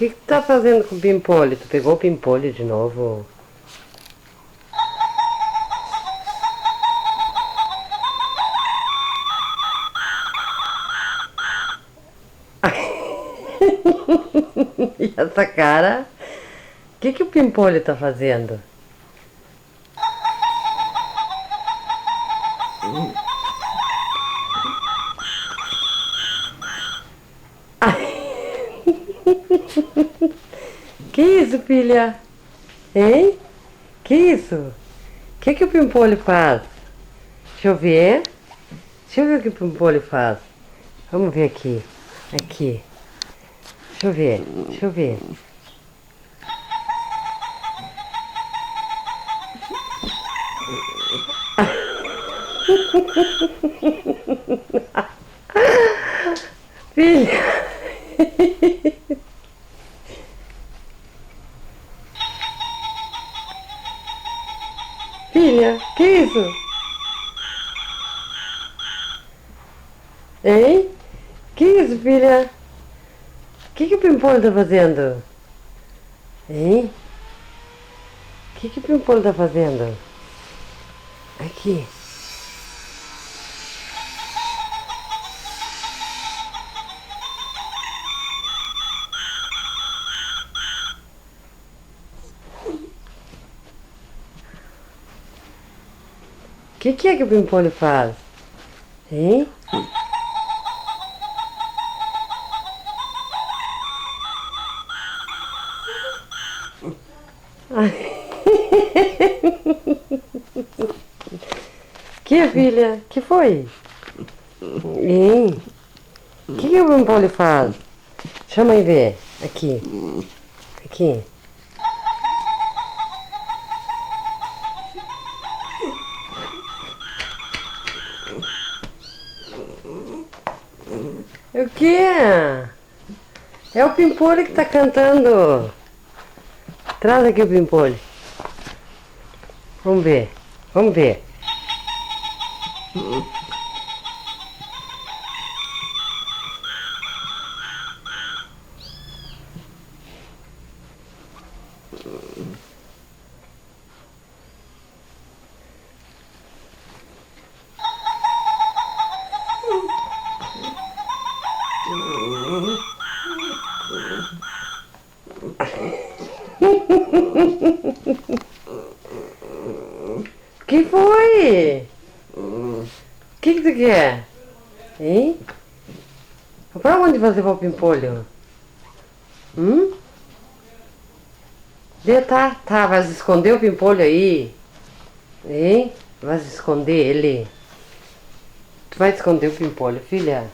que tu tá fazendo com o pimpolho? Tu pegou o pimpolho de novo? E essa cara? O que o pimpolho tá fazendo? Que isso, filha? Hein? Que isso? O que o pimpolho faz? Deixa eu ver. Deixa eu ver o que o pimpolho faz. Vamos ver aqui. Aqui. Deixa eu ver. Deixa eu ver. Filha. Filha, que isso? Hein? Que isso, filha? O que o pimpolho tá fazendo? Hein? O que o pimpolho tá fazendo? Aqui. O que é que o pimpolho faz? Hein? Que, filha? Que foi? Hein? O que o pimpolho faz? Chama aí ver. Aqui. Aqui. O que? É o pimpolho que tá cantando. Traz aqui o pimpolho. Vamos ver. Vamos ver. Que foi? O que tu quer? Hein? Pra onde você vai o pimpolho? Tá, vai se esconder o pimpolho aí? Hein? Vai se esconder ele? Tu vai esconder o pimpolho, filha?